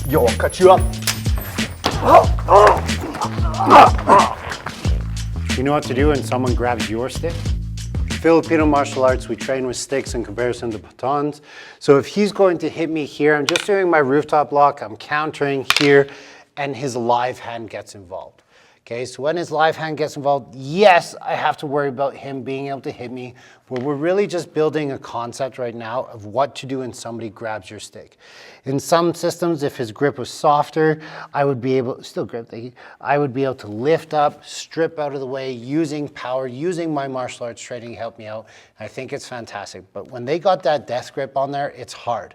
Yo, I'll cut you up. You know what to do when someone grabs your stick? Filipino martial arts, we train with sticks in comparison to batons. So if he's going to hit me here, I'm just doing my rooftop lock, I'm countering here, and his live hand gets involved. Okay, so when his live hand gets involved, yes, I have to worry about him being able to hit me, but we're really just building a concept right now of what to do when somebody grabs your stick. In some systems, if his grip was softer, I would be able, still grip, thank you, I would be able to lift up, strip out of the way, using power, using my martial arts training to help me out. I think it's fantastic, but when they got that death grip on there, it's hard.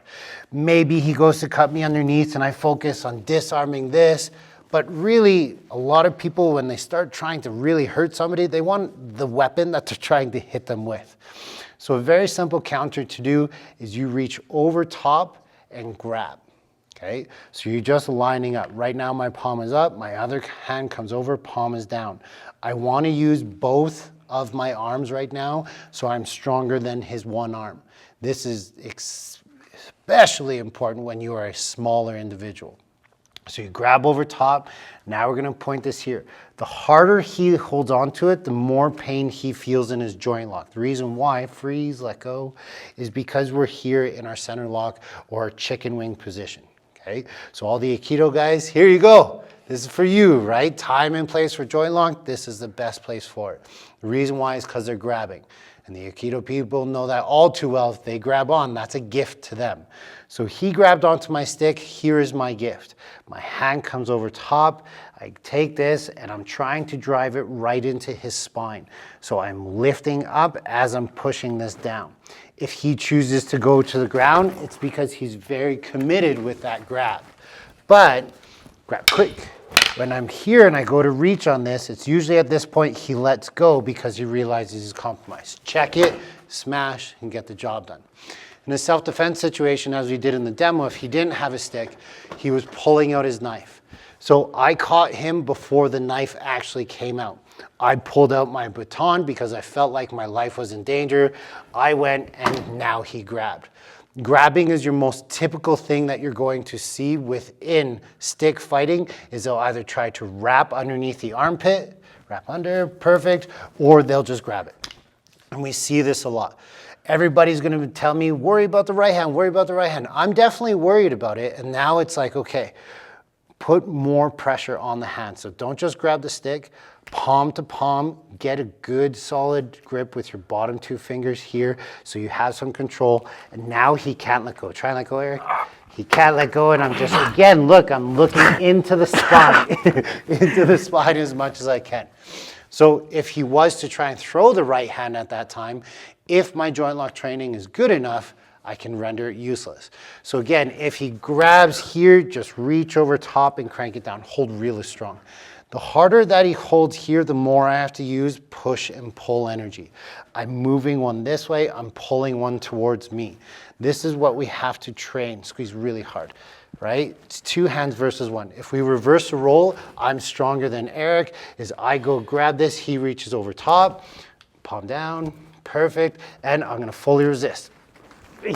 Maybe he goes to cut me underneath and I focus on disarming this. But really, a lot of people, when they start trying to really hurt somebody, they want the weapon that they're trying to hit them with. So a very simple counter to do is you reach over top and grab, okay? So you're just lining up. Right now my palm is up, my other hand comes over, palm is down. I want to use both of my arms right now, so I'm stronger than his one arm. This is especially important when you are a smaller individual. So you grab over top, now we're gonna point this here. The harder he holds onto it, the more pain he feels in his joint lock. The reason why, freeze, let go, is because we're here in our center lock or our chicken wing position, okay? So all the Aikido guys, here you go. This is for you, right? Time and place for joint lock, this is the best place for it. The reason why is because they're grabbing. And the Aikido people know that all too well. If they grab on, that's a gift to them. So he grabbed onto my stick, here is my gift. My hand comes over top, I take this and I'm trying to drive it right into his spine. So I'm lifting up as I'm pushing this down. If he chooses to go to the ground, it's because he's very committed with that grab. But grab quick. When I'm here and I go to reach on this, it's usually at this point he lets go because he realizes he's compromised. Check it, smash, and get the job done. In a self-defense situation, as we did in the demo, if he didn't have a stick, he was pulling out his knife. So I caught him before the knife actually came out. I pulled out my baton because I felt like my life was in danger. I went and now he grabbed. Grabbing is your most typical thing that you're going to see within stick fighting, is they'll either try to wrap underneath the armpit, wrap under, perfect, or they'll just grab it. And we see this a lot. Everybody's gonna tell me, worry about the right hand, worry about the right hand. I'm definitely worried about it, and now it's like, okay, put more pressure on the hand. So don't just grab the stick, palm to palm, get a good solid grip with your bottom two fingers here so you have some control. And now he can't let go. Try and let go, Eric. He can't let go, and I'm just, again, look, I'm looking into the spine, into the spine as much as I can. So if he was to try and throw the right hand at that time, if my joint lock training is good enough, I can render it useless. So again, if he grabs here, just reach over top and crank it down. Hold really strong. The harder that he holds here, the more I have to use push and pull energy. I'm moving one this way, I'm pulling one towards me. This is what we have to train. Squeeze really hard, right? It's two hands versus one. If we reverse the role, I'm stronger than Eric. As I go grab this, he reaches over top, palm down, perfect, and I'm gonna fully resist.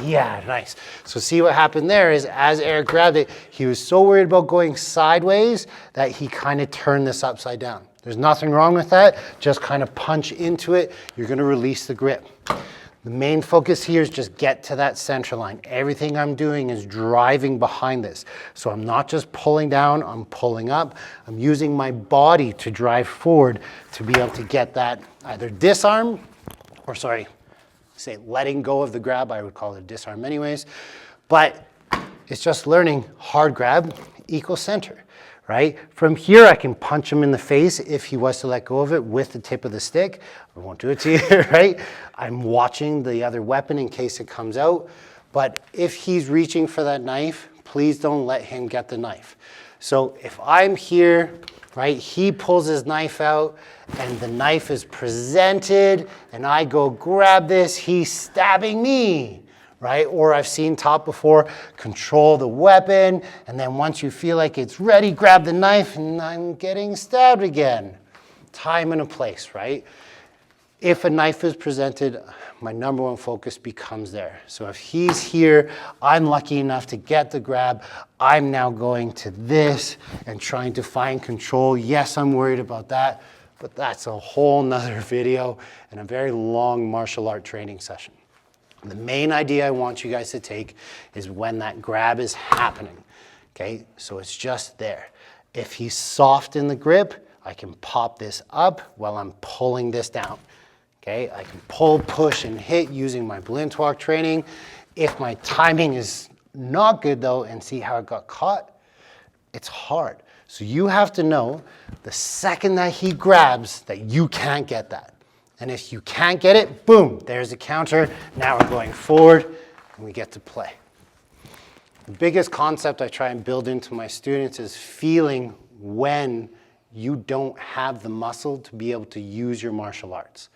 Yeah, nice. So see what happened there is as Eric grabbed it, he was so worried about going sideways that he kind of turned this upside down. There's nothing wrong with that. Just kind of punch into it. You're gonna release the grip. The main focus here is just get to that center line. Everything I'm doing is driving behind this. So I'm not just pulling down, I'm pulling up. I'm using my body to drive forward to be able to get that either disarm, or sorry, say letting go of the grab. I would call it a disarm anyways, but it's just learning hard grab equals center, right? From here, I can punch him in the face if he was to let go of it with the tip of the stick. I won't do it to you, right? I'm watching the other weapon in case it comes out, but if he's reaching for that knife, please don't let him get the knife. So if I'm here, right, he pulls his knife out and the knife is presented and I go grab this, he's stabbing me, right? Or I've seen taught before, control the weapon, and then once you feel like it's ready, grab the knife and I'm getting stabbed again. Time and a place, right? If a knife is presented, my number one focus becomes there. So if he's here, I'm lucky enough to get the grab. I'm now going to this and trying to find control. Yes, I'm worried about that, but that's a whole nother video and a very long martial art training session. The main idea I want you guys to take is when that grab is happening, okay? So it's just there. If he's soft in the grip, I can pop this up while I'm pulling this down, okay? I can pull, push, and hit using my balloon walk training. If my timing is not good though, and see how it got caught, it's hard. So you have to know the second that he grabs that you can't get that. And if you can't get it, boom, there's a counter. Now we're going forward and we get to play. The biggest concept I try and build into my students is feeling when you don't have the muscle to be able to use your martial arts.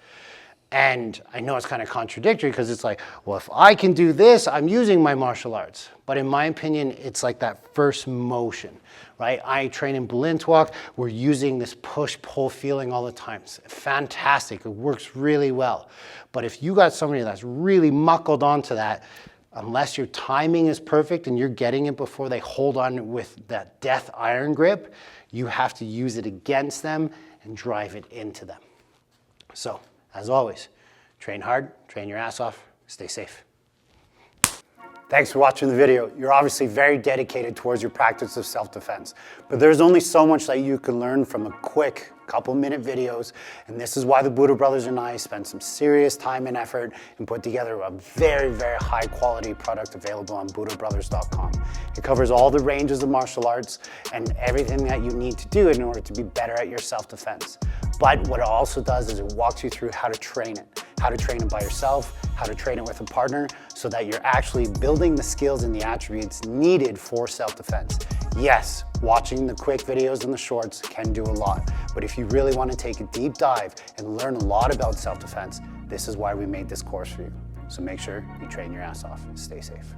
And I know it's kind of contradictory because it's like, well, if I can do this, I'm using my martial arts. But in my opinion, it's like that first motion, right? I train in balloon walk. We're using this push-pull feeling all the time. It's fantastic. It works really well. But if you got somebody that's really muckled onto that, unless your timing is perfect and you're getting it before they hold on with that death iron grip, you have to use it against them and drive it into them. So, as always, train hard, train your ass off, stay safe. Thanks for watching the video. You're obviously very dedicated towards your practice of self-defense, but there's only so much that you can learn from a quick couple-minute videos, and this is why the Budo brothers and I spent some serious time and effort and put together a very, very high-quality product available on budobrothers.com. It covers all the ranges of martial arts and everything that you need to do in order to be better at your self-defense. But what it also does is it walks you through how to train it by yourself, how to train it with a partner, so that you're actually building the skills and the attributes needed for self-defense. Yes, watching the quick videos and the shorts can do a lot, but if you really want to take a deep dive and learn a lot about self-defense, this is why we made this course for you. So make sure you train your ass off and stay safe.